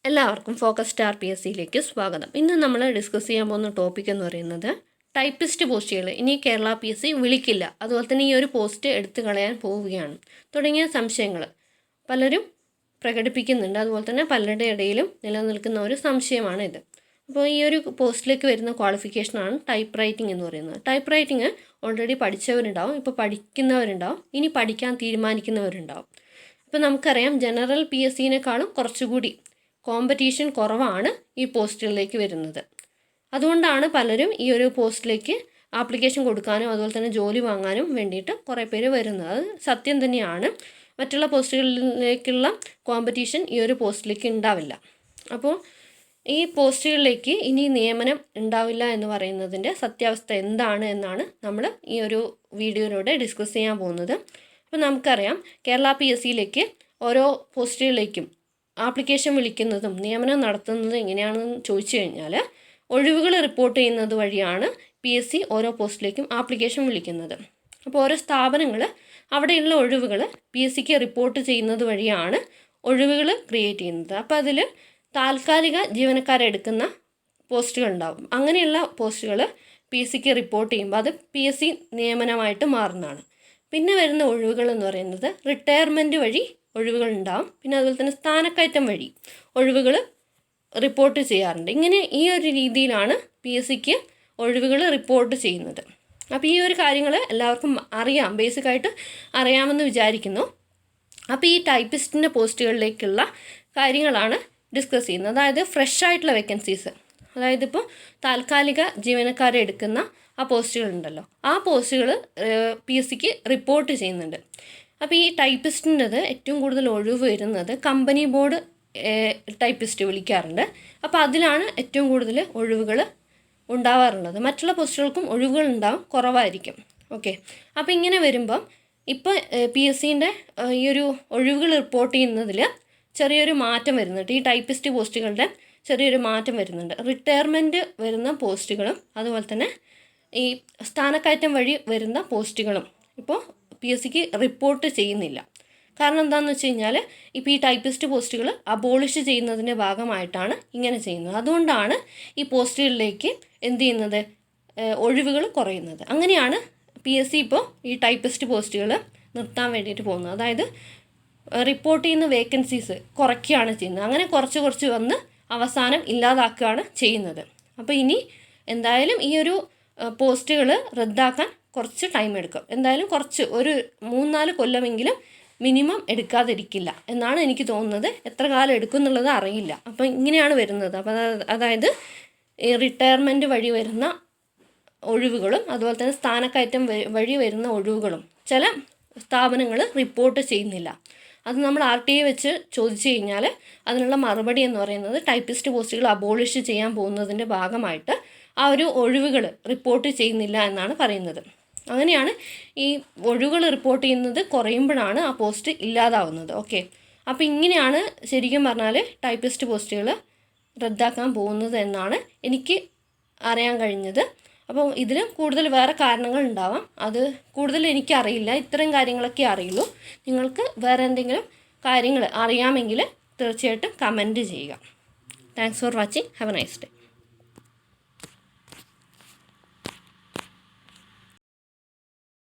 എല്ലാവർക്കും focus star PSCയിലേക്ക് സ്വാഗതം. ഇന്ന് നമ്മൾ ഡിസ്കസ് ചെയ്യാൻ പോകുന്ന ടോപ്പിക് എന്ന് പറയുന്നത് ടൈപ്പിസ്റ്റ് പോസ്റ്റുകൾ ഇനി കേരള PSC വിളിക്കില്ല, അതുപോലെ തന്നെ ഈ ഒരു പോസ്റ്റ് എടുത്തു കളയാൻ പോവുകയാണ് തുടങ്ങിയ സംശയങ്ങൾ പലരും പ്രകടിപ്പിക്കുന്നുണ്ട്. അതുപോലെ തന്നെ പലരുടെ ഇടയിലും നിലനിൽക്കുന്ന ഒരു സംശയമാണ് ഇത്. അപ്പോൾ ഈ ഒരു പോസ്റ്റിലേക്ക് വരുന്ന ക്വാളിഫിക്കേഷനാണ് ടൈപ്പ് റൈറ്റിംഗ് എന്ന് പറയുന്നത്. ടൈപ്പ് റൈറ്റിംഗ് ഓൾറെഡി പഠിച്ചവരുണ്ടാവും, ഇപ്പോൾ പഠിക്കുന്നവരുണ്ടാവും, ഇനി പഠിക്കാൻ തീരുമാനിക്കുന്നവരുണ്ടാവും. ഇപ്പോൾ നമുക്കറിയാം ജനറൽ PSCനേക്കാളും കുറച്ചുകൂടി കോമ്പറ്റീഷൻ കുറവാണ് ഈ പോസ്റ്റുകളിലേക്ക് വരുന്നത്. അതുകൊണ്ടാണ് പലരും ഈ ഒരു പോസ്റ്റിലേക്ക് ആപ്ലിക്കേഷൻ കൊടുക്കാനും അതുപോലെ തന്നെ ജോലി വാങ്ങാനും വേണ്ടിയിട്ട് കുറേ പേര് വരുന്നത്. അത് സത്യം തന്നെയാണ്. മറ്റുള്ള പോസ്റ്റുകളിലേക്കുള്ള കോമ്പറ്റീഷൻ ഈ ഒരു പോസ്റ്റിലേക്ക് ഉണ്ടാവില്ല. അപ്പോൾ ഈ പോസ്റ്റുകളിലേക്ക് ഇനി നിയമനം ഉണ്ടാവില്ല എന്ന് പറയുന്നതിൻ്റെ സത്യാവസ്ഥ എന്താണ് എന്നാണ് നമ്മൾ ഈ ഒരു വീഡിയോയിലൂടെ ഡിസ്കസ് ചെയ്യാൻ പോകുന്നത്. അപ്പോൾ നമുക്കറിയാം കേരള PSCയിലേക്ക് ഓരോ പോസ്റ്റുകളിലേക്കും ആപ്ലിക്കേഷൻ വിളിക്കുന്നതും നിയമനം നടത്തുന്നതും എങ്ങനെയാണെന്ന് ചോദിച്ചു കഴിഞ്ഞാൽ ഒഴിവുകൾ റിപ്പോർട്ട് ചെയ്യുന്നത് വഴിയാണ് PSC ഓരോ പോസ്റ്റിലേക്കും ആപ്ലിക്കേഷൻ വിളിക്കുന്നത്. അപ്പോൾ ഓരോ സ്ഥാപനങ്ങൾ അവിടെയുള്ള ഒഴിവുകൾ PSCക്ക് റിപ്പോർട്ട് ചെയ്യുന്നത് വഴിയാണ് ഒഴിവുകൾ ക്രിയേറ്റ് ചെയ്യുന്നത്. അപ്പോൾ അതിൽ താൽക്കാലിക ജീവനക്കാരെ എടുക്കുന്ന പോസ്റ്റുകൾ ഉണ്ടാകും. അങ്ങനെയുള്ള പോസ്റ്റുകൾ PSCക്ക് റിപ്പോർട്ട് ചെയ്യുമ്പോൾ അത് PSC നിയമനമായിട്ട് മാറുന്നതാണ്. പിന്നെ വരുന്ന ഒഴിവുകൾ എന്ന് പറയുന്നത് റിട്ടയർമെൻറ്റ് വഴി ഒഴിവുകൾ ഉണ്ടാവും. പിന്നെ അതുപോലെ തന്നെ സ്ഥാനക്കയറ്റം വഴി ഒഴിവുകൾ റിപ്പോർട്ട് ചെയ്യാറുണ്ട്. ഇങ്ങനെ ഈ ഒരു രീതിയിലാണ് PSCക്ക് ഒഴിവുകൾ റിപ്പോർട്ട് ചെയ്യുന്നത്. അപ്പോൾ ഈ ഒരു കാര്യങ്ങൾ എല്ലാവർക്കും അറിയാം, ബേസിക്കായിട്ട് അറിയാമെന്ന് വിചാരിക്കുന്നു. അപ്പോൾ ഈ ടൈപ്പിസ്റ്റിൻ്റെ പോസ്റ്റുകളിലേക്കുള്ള കാര്യങ്ങളാണ് ഡിസ്കസ് ചെയ്യുന്നത്. അതായത് ഫ്രഷ് ആയിട്ടുള്ള വേക്കൻസീസ്, അതായത് ഇപ്പോൾ താൽക്കാലിക ജീവനക്കാരെ എടുക്കുന്ന ആ പോസ്റ്റുകളുണ്ടല്ലോ, ആ പോസ്റ്റുകൾ PSCക്ക് റിപ്പോർട്ട് ചെയ്യുന്നുണ്ട്. അപ്പോൾ ഈ ടൈപ്പിസ്റ്റിൻ്റെത് ഏറ്റവും കൂടുതൽ ഒഴിവ് വരുന്നത് കമ്പനി ബോർഡ് ടൈപ്പിസ്റ്റ് വിളിക്കാറുണ്ട്. അപ്പോൾ അതിലാണ് ഏറ്റവും കൂടുതൽ ഒഴിവുകൾ ഉണ്ടാവാറുള്ളത്. മറ്റുള്ള പോസ്റ്റുകൾക്കും ഒഴിവുകൾ ഉണ്ടാവും, കുറവായിരിക്കും. ഓക്കെ, അപ്പോൾ ഇങ്ങനെ വരുമ്പം ഇപ്പോൾ PSCൻ്റെ ഈ ഒരു ഒഴിവുകൾ റിപ്പോർട്ട് ചെയ്യുന്നതിൽ ചെറിയൊരു മാറ്റം വരുന്നുണ്ട്. ഈ ടൈപ്പിസ്റ്റ് പോസ്റ്റുകളുടെ ചെറിയൊരു മാറ്റം വരുന്നുണ്ട്. റിട്ടയർമെൻറ്റ് വരുന്ന പോസ്റ്റുകളും അതുപോലെ തന്നെ ഈ സ്ഥാനക്കയറ്റം വഴി വരുന്ന പോസ്റ്റുകളും ഇപ്പോൾ PSCക്ക് റിപ്പോർട്ട് ചെയ്യുന്നില്ല. കാരണം എന്താണെന്ന് വെച്ച് കഴിഞ്ഞാൽ ഇപ്പോൾ ഈ ടൈപ്പിസ്റ്റ് പോസ്റ്റുകൾ അബോളിഷ് ചെയ്യുന്നതിൻ്റെ ഭാഗമായിട്ടാണ് ഇങ്ങനെ ചെയ്യുന്നത്. അതുകൊണ്ടാണ് ഈ പോസ്റ്റുകളിലേക്ക് എന്ത് ചെയ്യുന്നത്, ഒഴിവുകൾ കുറയുന്നത്. അങ്ങനെയാണ് PSC ഇപ്പോൾ ഈ ടൈപ്പിസ്റ്റ് പോസ്റ്റുകൾ നിർത്താൻ വേണ്ടിയിട്ട് പോകുന്നത്. അതായത് റിപ്പോർട്ട് ചെയ്യുന്ന വേക്കൻസീസ് കുറയ്ക്കുകയാണ് ചെയ്യുന്നത്. അങ്ങനെ കുറച്ച് വന്ന് അവസാനം ഇല്ലാതാക്കുകയാണ് ചെയ്യുന്നത്. അപ്പോൾ ഇനി എന്തായാലും ഈ ഒരു പോസ്റ്റുകൾ റദ്ദാക്കാൻ കുറച്ച് ടൈം എടുക്കും. എന്തായാലും ഒരു 3-4 കൊല്ലമെങ്കിലും മിനിമം എടുക്കാതിരിക്കില്ല എന്നാണ് എനിക്ക് തോന്നുന്നത്. എത്ര കാലം എടുക്കും എന്നുള്ളത് അറിയില്ല. അപ്പോൾ ഇങ്ങനെയാണ് വരുന്നത്. അപ്പോൾ അതായത് ഈ റിട്ടയർമെൻറ്റ് വഴി വരുന്ന ഒഴിവുകളും അതുപോലെ തന്നെ സ്ഥാനക്കയറ്റം വഴി വരുന്ന ഒഴിവുകളും ചില സ്ഥാപനങ്ങൾ റിപ്പോർട്ട് ചെയ്യുന്നില്ല. അത് നമ്മൾ RTI വെച്ച് ചോദിച്ചു കഴിഞ്ഞാൽ അതിനുള്ള മറുപടി എന്ന് പറയുന്നത് ടൈപ്പിസ്റ്റ് പോസ്റ്റുകൾ അബോളിഷ് ചെയ്യാൻ പോകുന്നതിൻ്റെ ഭാഗമായിട്ട് ആ ഒരു ഒഴിവുകൾ റിപ്പോർട്ട് ചെയ്യുന്നില്ല എന്നാണ് പറയുന്നത്. അങ്ങനെയാണ് ഈ ഒഴിവുകൾ റിപ്പോർട്ട് ചെയ്യുന്നത് കുറയുമ്പോഴാണ് ആ പോസ്റ്റ് ഇല്ലാതാവുന്നത്. ഓക്കെ, അപ്പോൾ ഇങ്ങനെയാണ് ശരിക്കും പറഞ്ഞാൽ ടൈപ്പിസ്റ്റ് പോസ്റ്റുകൾ റദ്ദാക്കാൻ പോകുന്നത് എന്നാണ് എനിക്ക് അറിയാൻ കഴിഞ്ഞത്. അപ്പോൾ ഇതിലും കൂടുതൽ വേറെ കാരണങ്ങൾ ഉണ്ടാവാം, അത് കൂടുതൽ എനിക്കറിയില്ല. ഇത്തരം കാര്യങ്ങളൊക്കെ അറിയുള്ളൂ. നിങ്ങൾക്ക് വേറെ എന്തെങ്കിലും കാര്യങ്ങൾ അറിയാമെങ്കിൽ തീർച്ചയായിട്ടും കമൻറ്റ് ചെയ്യുക. Thanks for watching. Have A nice day.